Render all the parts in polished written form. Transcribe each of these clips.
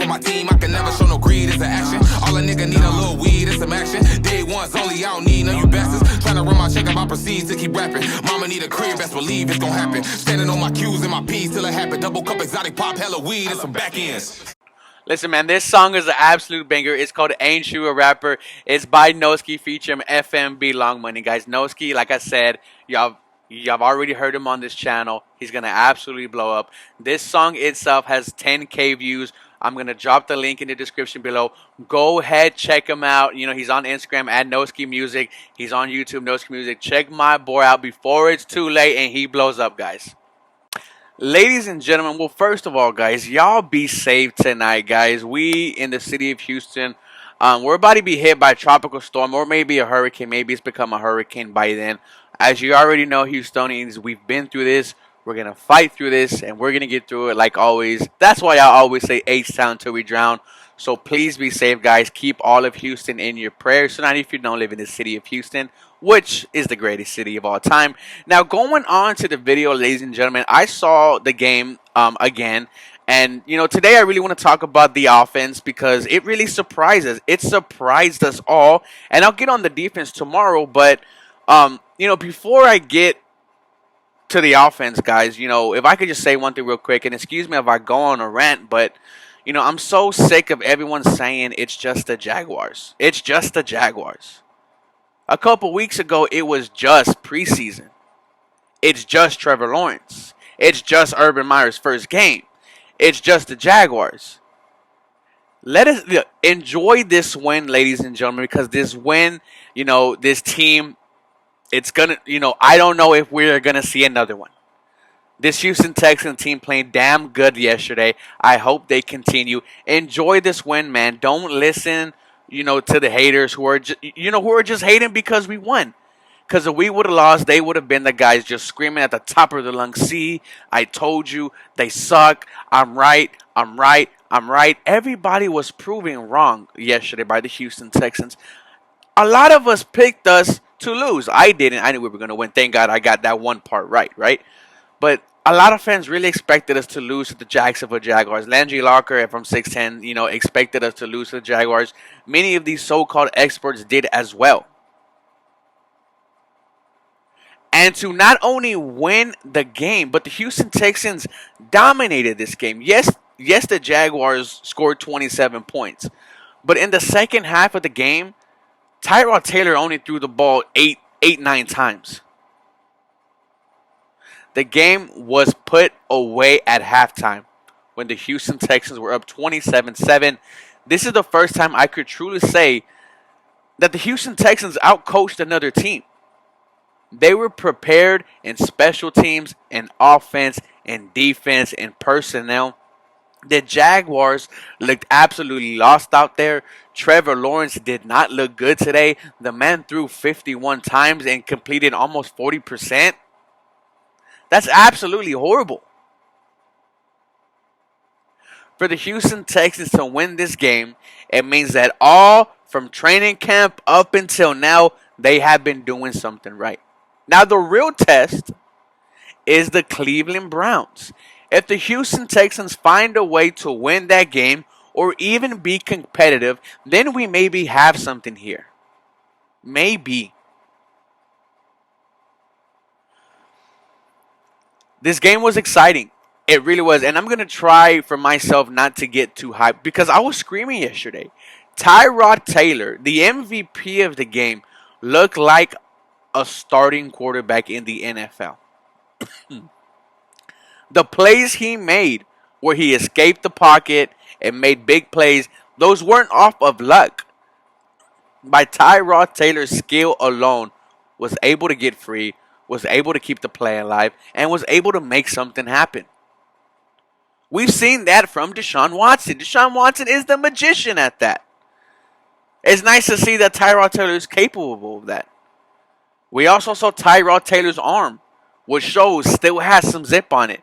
on my team, I can never show no greed, it's an action. All a nigga need a little weed, it's some action. Day ones only, I don't need none of you bastards. Tryna run my check, I proceed to keep rapping. Mama need a crib, best believe it's gon' happen. Standing on my Q's and my P's till it happen. Double cup exotic pop, hella weed, and some back ends. Listen, man, this song is an absolute banger. It's called Ain't You a Rapper. It's by Noski featuring FMB Long Money, guys. Noski, like I said, y'all already heard him on this channel. He's going to absolutely blow up. This song itself has 10K views. I'm going to drop the link in the description below. Go ahead, check him out. You know, he's on Instagram at Noski Music. He's on YouTube, Noski Music. Check my boy out before it's too late and he blows up, guys. Ladies and gentlemen, well, first of all, guys, y'all be safe tonight, guys. We in the city of Houston, we're about to be hit by a tropical storm or maybe a hurricane. Maybe it's become a hurricane by then. As you already know, Houstonians, we've been through this. We're going to fight through this, and we're going to get through it like always. That's why I always say H-Town till we drown. So please be safe, guys. Keep all of Houston in your prayers. So not if you don't live in the city of Houston, which is the greatest city of all time. Now, going on to the video, ladies and gentlemen, I saw the game again. And, you know, today I really want to talk about the offense because it really surprised us. It surprised us all. And I'll get on the defense tomorrow. But, you know, before I get to the offense, guys, you know, if I could just say one thing real quick, and excuse me if I go on a rant, but, you know, I'm so sick of everyone saying it's just the Jaguars. It's just the Jaguars. A couple weeks ago, it was just preseason. It's just Trevor Lawrence. It's just Urban Meyer's first game. It's just the Jaguars. Let us enjoy this win, ladies and gentlemen, because this win, you know, this team, it's going to, you know, I don't know if we're going to see another one. This Houston Texans team playing damn good yesterday. I hope they continue. Enjoy this win, man. Don't listen, you know, to the haters who are, who are just hating because we won. Because if we would have lost, they would have been the guys just screaming at the top of their lungs, see, I told you, they suck, I'm right, I'm right, I'm right. Everybody was proving wrong yesterday by the Houston Texans. A lot of us picked us to lose. I didn't. I knew we were going to win. Thank God I got that one part right? But a lot of fans really expected us to lose to the Jacksonville Jaguars. Landry Locker from 610, you know, expected us to lose to the Jaguars. Many of these so-called experts did as well. And to not only win the game, but the Houston Texans dominated this game. Yes, the Jaguars scored 27 points. But in the second half of the game, Tyrod Taylor only threw the ball 9 times. The game was put away at halftime when the Houston Texans were up 27-7. This is the first time I could truly say that the Houston Texans outcoached another team. They were prepared in special teams, in offense, in defense, in personnel. The Jaguars looked absolutely lost out there. Trevor Lawrence did not look good today. The man threw 51 times and completed almost 40%. That's absolutely horrible. For the Houston Texans to win this game, it means that all from training camp up until now, they have been doing something right. Now, the real test is the Cleveland Browns. If the Houston Texans find a way to win that game or even be competitive, then we maybe have something here. Maybe. This game was exciting. It really was. And I'm going to try for myself not to get too hyped because I was screaming yesterday. Tyrod Taylor, the MVP of the game, looked like a starting quarterback in the NFL. The plays he made where he escaped the pocket and made big plays, those weren't off of luck. By Tyrod Taylor's skill alone, was able to get free, was able to keep the play alive, and was able to make something happen. We've seen that from Deshaun Watson. Deshaun Watson is the magician at that. It's nice to see that Tyrod Taylor is capable of that. We also saw Tyrod Taylor's arm, which shows still has some zip on it.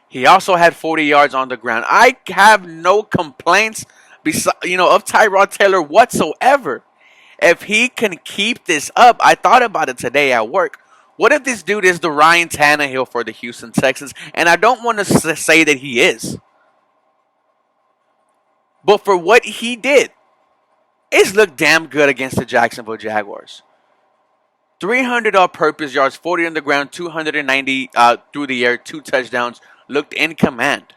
He also had 40 yards on the ground. I have no complaints of Tyrod Taylor whatsoever. If he can keep this up, I thought about it today at work. What if this dude is the Ryan Tannehill for the Houston Texans? And I don't want to say that he is. But for what he did, it's looked damn good against the Jacksonville Jaguars. 300 all-purpose yards, 40 on the ground, 290 through the air, 2 touchdowns. Looked in command.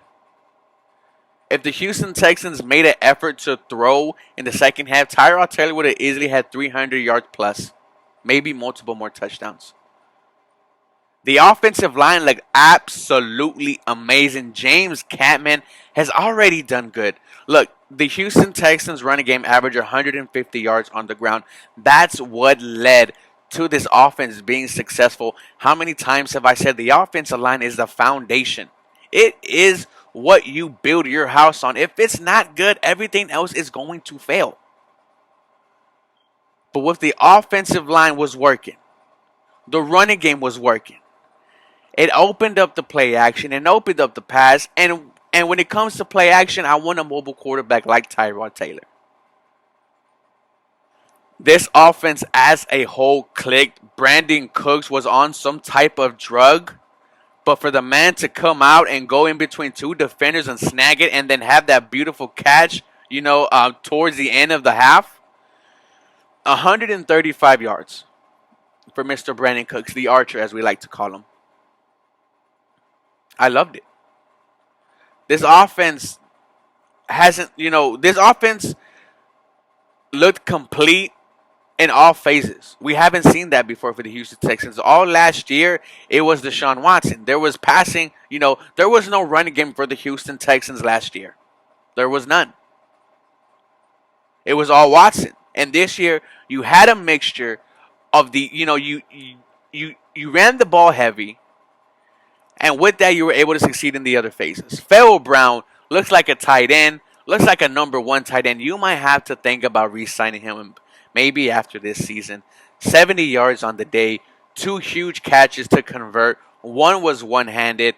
If the Houston Texans made an effort to throw in the second half, Tyrod Taylor would have easily had 300 yards plus, maybe multiple more touchdowns. The offensive line looked absolutely amazing. James Catman has already done good. Look, the Houston Texans running game averaged 150 yards on the ground. That's what led to this offense being successful. How many times have I said the offensive line is the foundation? It is what you build your house on. If it's not good, everything else is going to fail. But with the offensive line was working, the running game was working. It opened up the play action and opened up the pass. And when it comes to play action, I want a mobile quarterback like Tyrod Taylor. This offense as a whole clicked. Brandon Cooks was on some type of drug. But for the man to come out and go in between 2 defenders and snag it and then have that beautiful catch, towards the end of the half, 135 yards for Mr. Brandon Cooks, the archer as we like to call him. I loved it. This offense this offense looked complete in all phases. We haven't seen that before for the Houston Texans. All last year, it was Deshaun Watson. There was passing, there was no running game for the Houston Texans last year. There was none. It was all Watson. And this year, you had a mixture of you ran the ball heavy. And with that, you were able to succeed in the other phases. Pharaoh Brown looks like a tight end. Looks like a number 1 tight end. You might have to think about re-signing him maybe after this season. 70 yards on the day. 2 huge catches to convert. 1 was one-handed.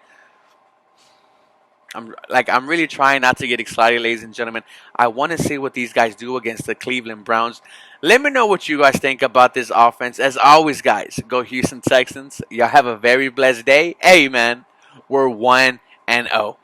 I'm really trying not to get excited, ladies and gentlemen. I want to see what these guys do against the Cleveland Browns. Let me know what you guys think about this offense. As always, guys, go Houston Texans. Y'all have a very blessed day. Hey, man, we're 1-0.